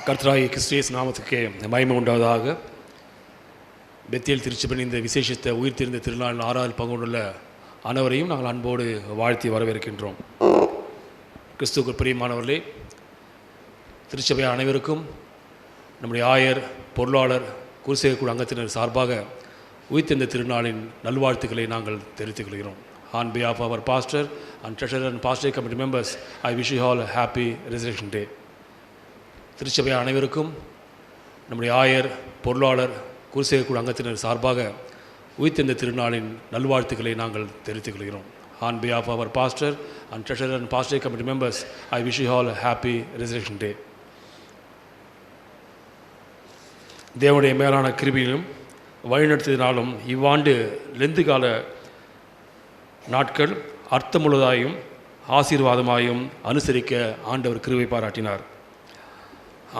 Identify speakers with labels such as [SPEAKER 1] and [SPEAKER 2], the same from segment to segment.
[SPEAKER 1] கர்த்தராகிய கிறிஸ்து நாமத்துக்கு மகிமை உண்டாவதாக. பெத்தேல் திருச்சபையின் இந்த விசேஷத்தை உயிர்த்தெழுந்த திருநாளின் 6வது பங்குள்ள அனைவரையும் நாங்கள் அன்போடு வாழ்த்தி வரவேற்கின்றோம். கிறிஸ்துவுக்கு பிரியமானவர்களே, திருச்சபை அனைவருக்கும் நம்முடைய ஆயர், பொருளாளர், குருசேகக்குழு அங்கத்தினர் சார்பாக உயிர்த்தெழுந்த திருநாளின் நல்வாழ்த்துக்களை நாங்கள் தெரிவித்துக் கொள்கிறோம். On behalf of our pastor and treasurer and pastoral committee members, I wish you all a happy Resurrection Day. திருச்சபை அனைவருக்கும் நம்முடைய ஆயர், பொருளாளர், குருசேகக்குழு அங்கத்தினர் சார்பாக உயிர்த்தெழுந்த திருநாளின் நல்வாழ்த்துக்களை நாங்கள் தெரிவித்துக் கொள்கிறோம். On behalf of our pastor and treasurer and pastoral committee members, I wish you all a happy Resurrection Day. தேவனுடைய மேலான கிருபையிலும் வழிநடத்தினாலும் இவ்வாண்டு லெந்து கால நாட்கள் அர்த்தமுள்ளதாயும் ஆசீர்வாதமாயும் அனுசரிக்க ஆண்டவர் கிருபை பாராட்டினார்.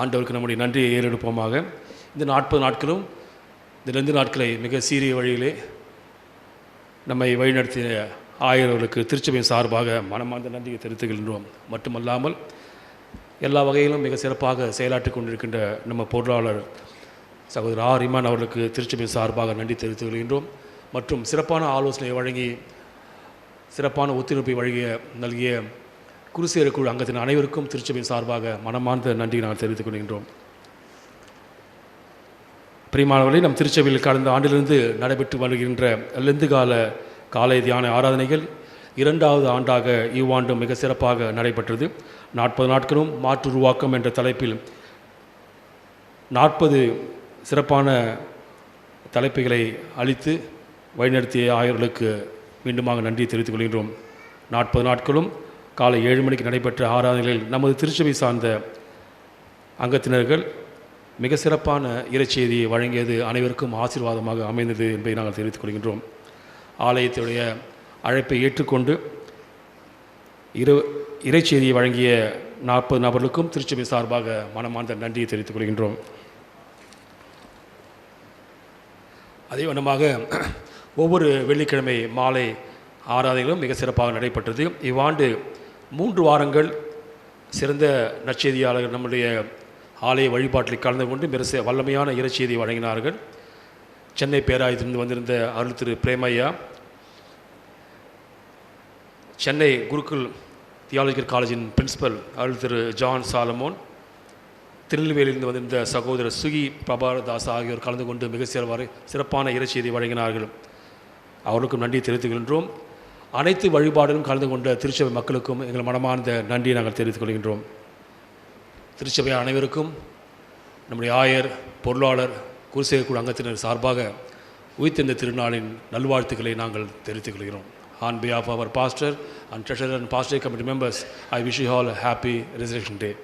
[SPEAKER 1] ஆண்டவருக்கு நம்முடைய நன்றியை ஏறெடுப்போமாக. இந்த 40 நாட்களும் இந்த 2 நாட்களை மிக சீரிய வழியிலே நம்மை வழிநடத்திய ஆயர்களுக்கு திருச்சபையின் சார்பாக மனமார்ந்த நன்றியை தெரிவித்துகின்றோம். மட்டுமல்லாமல் எல்லா வகையிலும் மிக சிறப்பாக செயலாற்றி கொண்டிருக்கின்ற நம்ம பொருளாளர் சகோதரர் ஆர் இமான் அவர்களுக்கு திருச்சபையின் சார்பாக நன்றி தெரிவித்துக் கொள்கின்றோம். மற்றும் சிறப்பான ஆலோசனை வழங்கி சிறப்பான ஒத்துழைப்பை நல்கிய குருசேகக்குழு அங்கத்தின் அனைவருக்கும் திருச்சபையின் சார்பாக மனமார்ந்த நன்றி நாங்கள் தெரிவித்துக் கொள்கின்றோம். பிரியமானவர்களே, நம் திருச்சபையில் கடந்த ஆண்டிலிருந்து நடைபெற்று வருகின்ற லெந்து கால காலை தியான ஆராதனைகள் 2வது ஆண்டாக இவ்வாண்டும் மிக சிறப்பாக நடைபெற்றது. 40 நாட்களும் மாற்று உருவாக்கம் என்ற தலைப்பில் 40 சிறப்பான தலைப்புகளை அளித்து வழிநடத்திய ஆயர்களுக்கு மீண்டுமாக நன்றி தெரிவித்துக் கொள்கின்றோம். 40 நாட்களும் காலை 7 மணிக்கு நடைபெற்ற ஆராதனைகளில் நமது திருச்சபை சார்ந்த அங்கத்தினர்கள் மிக சிறப்பான இறைச்செய்தியை வழங்கியது அனைவருக்கும் ஆசீர்வாதமாக அமைந்தது என்பதை நாங்கள் தெரிவித்துக் கொள்கின்றோம். ஆலயத்துடைய அழைப்பை ஏற்றுக்கொண்டு இறைச்செய்தியை வழங்கிய 40 நபர்களுக்கும் திருச்சபை சார்பாக மனமார்ந்த நன்றியை தெரிவித்துக் கொள்கின்றோம். அதே வண்ணமாக ஒவ்வொரு வெள்ளிக்கிழமை மாலை ஆராதனைகளும் மிக சிறப்பாக நடைபெற்றது. இவ்வாண்டு 3 வாரங்கள் சிறந்த நற்செய்தியாளர்கள் நம்முடைய ஆலய வழிபாட்டில் கலந்து கொண்டு மிக வல்லமையான இறைச்செய்தியை வழங்கினார்கள். சென்னை பேராயத்திலிருந்து வந்திருந்த Arul Thiru பிரேமையா, Chennai Gurukul theological காலேஜின் principal Arul Thiru John Solomon, திருநெல்வேலியிலிருந்து வந்திருந்த சகோதரர் சுகி பிரபாதாஸ் ஆகியோர் கலந்து கொண்டு மிக சிறப்பான இறைச்செய்தியை வழங்கினார்கள். அவர்களுக்கும் நன்றி தெரிவித்துக் அனைத்து வழிபாடுகளும் கலந்து கொண்ட திருச்சபை மக்களுக்கும் எங்கள் மனமார்ந்த நன்றியை நாங்கள் தெரிவித்துக் கொள்கின்றோம். திருச்சபை அனைவருக்கும் நம்முடைய ஆயர், பொருளாளர், குருசேகக்குழு அங்கத்தினர் சார்பாக உயிர்த்தெழுந்த திருநாளின் நல்வாழ்த்துக்களை நாங்கள் தெரிவித்துக் கொள்கிறோம். On behalf of our pastor and treasurer and pastoral committee members, I wish you all a happy Resurrection Day.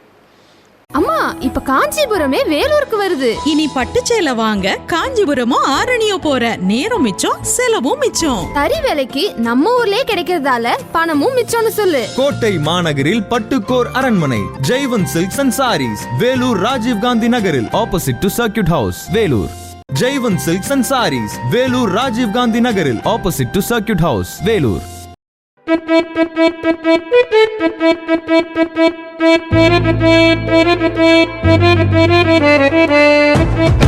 [SPEAKER 2] அம்மா, இப்ப காஞ்சிபுரமே வேலூருக்கு வருது.
[SPEAKER 3] இனி பட்டுச்சேலை வாங்க காஞ்சிபுரமோ ஆரணியோ போற நேரம் மிச்சம், செலவும் மிச்சம்.
[SPEAKER 2] தறி வேலைக்கு நம்ம ஊர்லயே கிடைக்கிறதால பணமும் மிச்சம்னு சொல்லு.
[SPEAKER 4] கோட்டை மாநகரில் பட்டுக்கோர் அரண்மனை Jaivan silks and sarees, Vellore Rajiv Gandhi நகரில் opposite to circuit house, Vellore. Jaivan silks and sarees, Vellore Rajiv Gandhi நகரில் opposite to circuit house, Vellore.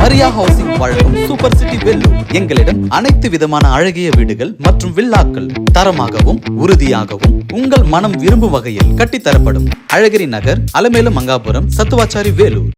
[SPEAKER 5] Maria housing வழங்கும் சூப்பர் சிட்டி வெல்லூர். எங்களிடம் அனைத்து விதமான அழகிய வீடுகள் மற்றும் வில்லாக்கள் தரமாகவும் உறுதியாகவும் உங்கள் மனம் விரும்பும் வகையில் கட்டித்தரப்படும். அழகிரி நகர், அலமேலு மங்காபுரம், சத்துவாச்சாரி, வேலூர்.